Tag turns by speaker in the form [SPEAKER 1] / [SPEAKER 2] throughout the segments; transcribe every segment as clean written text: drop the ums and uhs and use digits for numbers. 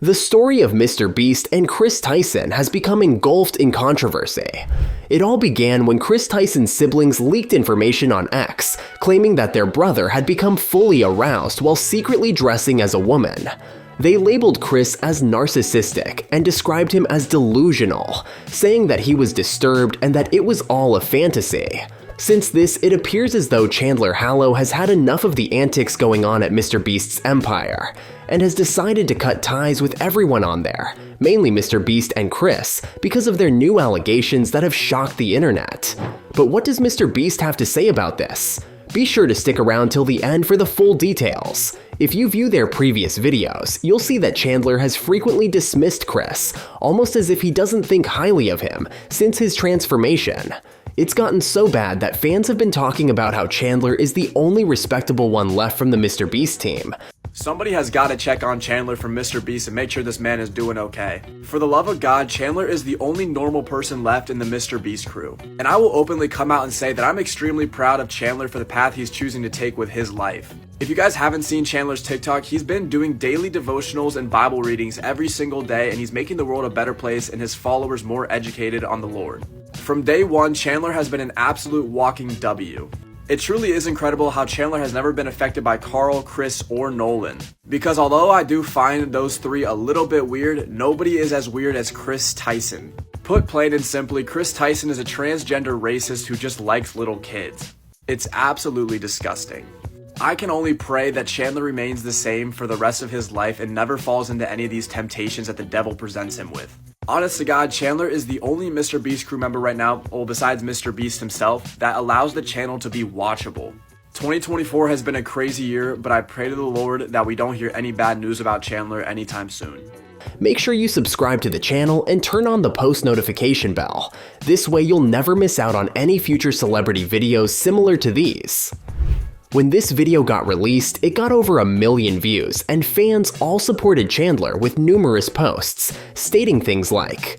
[SPEAKER 1] The story of Mr. Beast and Chris Tyson has become engulfed in controversy. It all began when Chris Tyson's siblings leaked information on X, claiming that their brother had become fully aroused while secretly dressing as a woman. They labeled Chris as narcissistic and described him as delusional, saying that he was disturbed and that it was all a fantasy. Since this, it appears as though Chandler Hallow has had enough of the antics going on at Mr. Beast's empire, and has decided to cut ties with everyone on there, mainly Mr. Beast and Chris, because of their new allegations that have shocked the internet. But what does Mr. Beast have to say about this? Be sure to stick around till the end for the full details. If you view their previous videos, you'll see that Chandler has frequently dismissed Chris, almost as if he doesn't think highly of him since his transformation. It's gotten so bad that fans have been talking about how Chandler is the only respectable one left from the Mr. Beast team.
[SPEAKER 2] Somebody has got to check on Chandler from Mr. Beast and make sure this man is doing okay. For the love of God, Chandler is the only normal person left in the Mr. Beast crew. And I will openly come out and say that I'm extremely proud of Chandler for the path he's choosing to take with his life. If you guys haven't seen Chandler's TikTok, he's been doing daily devotionals and Bible readings every single day, and he's making the world a better place and his followers more educated on the Lord. From day one, Chandler has been an absolute walking W. It truly is incredible how Chandler has never been affected by Carl, Chris, or Nolan. Because although I do find those three a little bit weird, nobody is as weird as Chris Tyson. Put plain and simply, Chris Tyson is a transgender racist who just likes little kids. It's absolutely disgusting. I can only pray that Chandler remains the same for the rest of his life and never falls into any of these temptations that the devil presents him with. Honest to God, Chandler is the only Mr. Beast crew member right now, well, besides Mr. Beast himself, that allows the channel to be watchable. 2024 has been a crazy year, but I pray to the Lord that we don't hear any bad news about Chandler anytime soon.
[SPEAKER 1] Make sure you subscribe to the channel and turn on the post notification bell. This way you'll never miss out on any future celebrity videos similar to these. When this video got released, it got over 1 million views, and fans all supported Chandler with numerous posts, stating things like,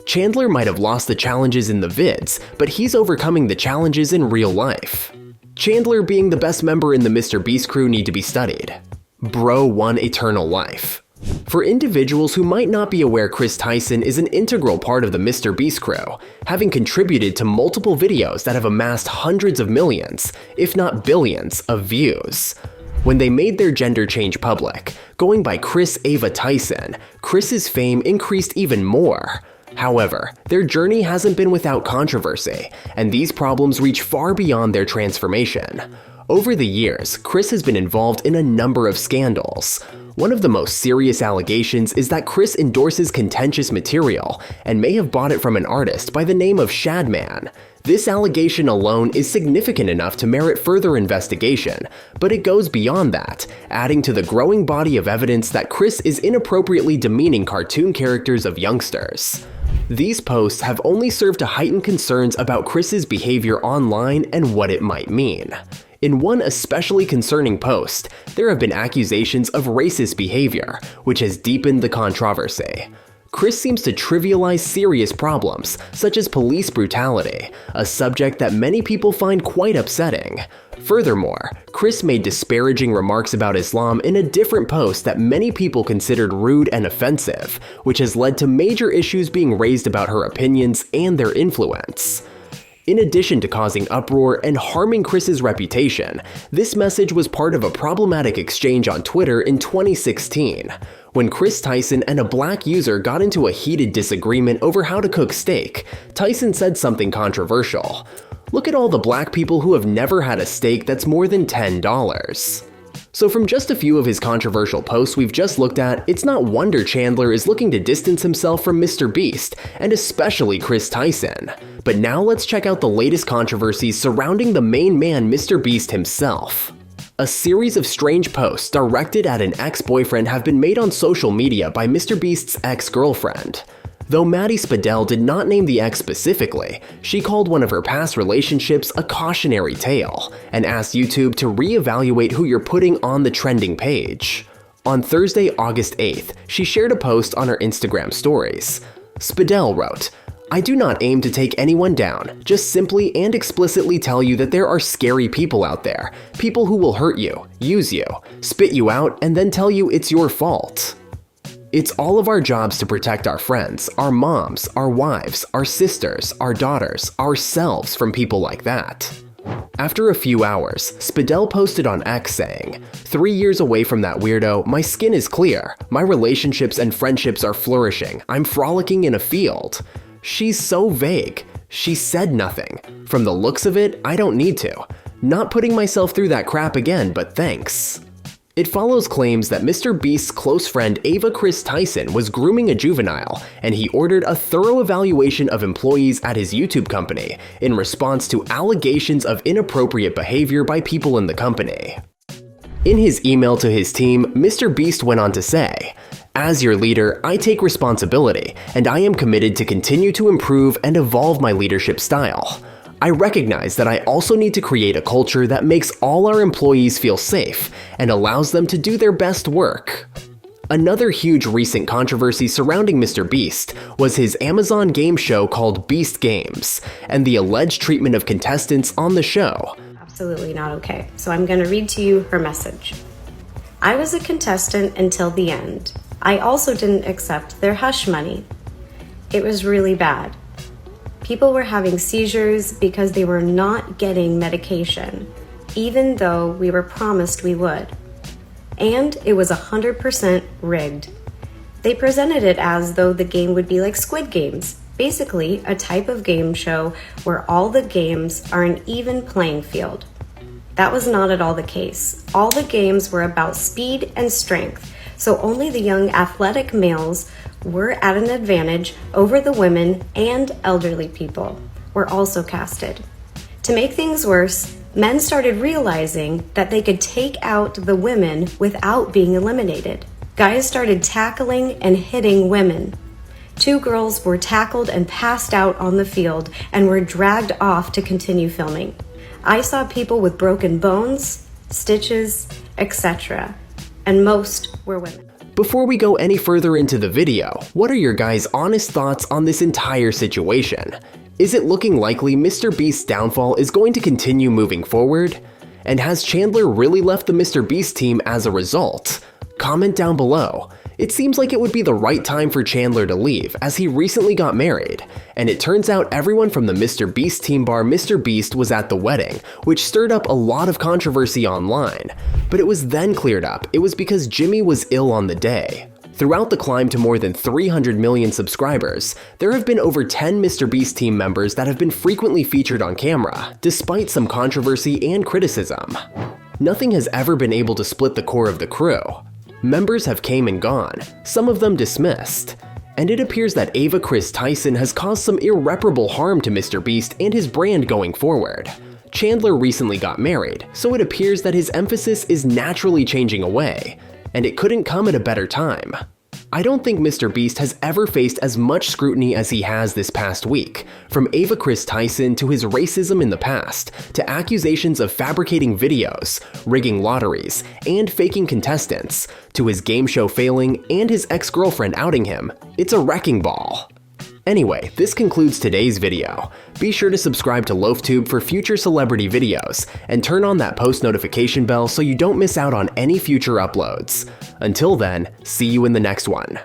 [SPEAKER 1] "Chandler might have lost the challenges in the vids, but he's overcoming the challenges in real life." "Chandler being the best member in the Mr. Beast crew need to be studied." "Bro won eternal life." For individuals who might not be aware, Chris Tyson is an integral part of the Mr. Beast crew, having contributed to multiple videos that have amassed hundreds of millions, if not billions, of views. When they made their gender change public, going by Chris Ava Tyson, Chris's fame increased even more. However, their journey hasn't been without controversy, and these problems reach far beyond their transformation. Over the years, Chris has been involved in a number of scandals. One of the most serious allegations is that Chris endorses contentious material and may have bought it from an artist by the name of Shadman. This allegation alone is significant enough to merit further investigation, but it goes beyond that, adding to the growing body of evidence that Chris is inappropriately demeaning cartoon characters of youngsters. These posts have only served to heighten concerns about Chris's behavior online and what it might mean. In one especially concerning post, there have been accusations of racist behavior, which has deepened the controversy. Chris seems to trivialize serious problems, such as police brutality, a subject that many people find quite upsetting. Furthermore, Chris made disparaging remarks about Islam in a different post that many people considered rude and offensive, which has led to major issues being raised about her opinions and their influence. In addition to causing uproar and harming Chris's reputation, this message was part of a problematic exchange on Twitter in 2016, when Chris Tyson and a black user got into a heated disagreement over how to cook steak. Tyson said something controversial. "Look at all the black people who have never had a steak that's more than $10. So from just a few of his controversial posts we've just looked at, it's not wonder Chandler is looking to distance himself from Mr. Beast, and especially Chris Tyson. But now let's check out the latest controversies surrounding the main man, Mr. Beast himself. A series of strange posts directed at an ex-boyfriend have been made on social media by Mr. Beast's ex-girlfriend. Though Maddie Ziegler did not name the ex specifically, she called one of her past relationships a cautionary tale, and asked YouTube to reevaluate who you're putting on the trending page. On Thursday, August 8th, she shared a post on her Instagram stories. Spadell wrote, "I do not aim to take anyone down, just simply and explicitly tell you that there are scary people out there, people who will hurt you, use you, spit you out, and then tell you it's your fault." It's all of our jobs to protect our friends, our moms, our wives, our sisters, our daughters, ourselves from people like that. After a few hours, Spadell posted on X saying, 3 years away from that weirdo, my skin is clear, my relationships and friendships are flourishing, I'm frolicking in a field. She's so vague. She said nothing. From the looks of it, I don't need to. Not putting myself through that crap again, but thanks. It follows claims that Mr. Beast's close friend Ava Chris Tyson was grooming a juvenile, and he ordered a thorough evaluation of employees at his YouTube company in response to allegations of inappropriate behavior by people in the company. In his email to his team, Mr. Beast went on to say, "As your leader, I take responsibility, and I am committed to continue to improve and evolve my leadership style. I recognize that I also need to create a culture that makes all our employees feel safe and allows them to do their best work." Another huge recent controversy surrounding Mr. Beast was his Amazon game show called Beast Games, and the alleged treatment of contestants on the show.
[SPEAKER 3] Absolutely not okay. So I'm going to read to you her message. "I was a contestant until the end. I also didn't accept their hush money. It was really bad. People were having seizures because they were not getting medication, even though we were promised we would. And it was 100% rigged. They presented it as though the game would be like Squid Games, basically a type of game show where all the games are an even playing field. That was not at all the case. All the games were about speed and strength, so only the young athletic males were at an advantage over the women, and elderly people were also casted. To make things worse, men started realizing that they could take out the women without being eliminated. Guys started tackling and hitting women. 2 girls were tackled and passed out on the field and were dragged off to continue filming. I saw people with broken bones, stitches, etc., and most were women."
[SPEAKER 1] Before we go any further into the video, what are your guys' honest thoughts on this entire situation? Is it looking likely Mr. Beast's downfall is going to continue moving forward? And has Chandler really left the Mr. Beast team as a result? Comment down below. It seems like it would be the right time for Chandler to leave, as he recently got married, and it turns out everyone from the Mr. Beast team bar Mr. Beast was at the wedding, which stirred up a lot of controversy online. But it was then cleared up it was because Jimmy was ill on the day. Throughout the climb to more than 300 million subscribers, there have been over 10 Mr. Beast team members that have been frequently featured on camera, despite some controversy and criticism. Nothing has ever been able to split the core of the crew. Members have came and gone, some of them dismissed. And it appears that Ava Chris Tyson has caused some irreparable harm to Mr. Beast and his brand going forward. Chandler recently got married, so it appears that his emphasis is naturally changing away, and it couldn't come at a better time. I don't think Mr. Beast has ever faced as much scrutiny as he has this past week, from Ava Chris Tyson to his racism in the past, to accusations of fabricating videos, rigging lotteries, and faking contestants, to his game show failing and his ex-girlfriend outing him. It's a wrecking ball. Anyway, this concludes today's video. Be sure to subscribe to LoafTube for future celebrity videos, and turn on that post notification bell so you don't miss out on any future uploads. Until then, see you in the next one.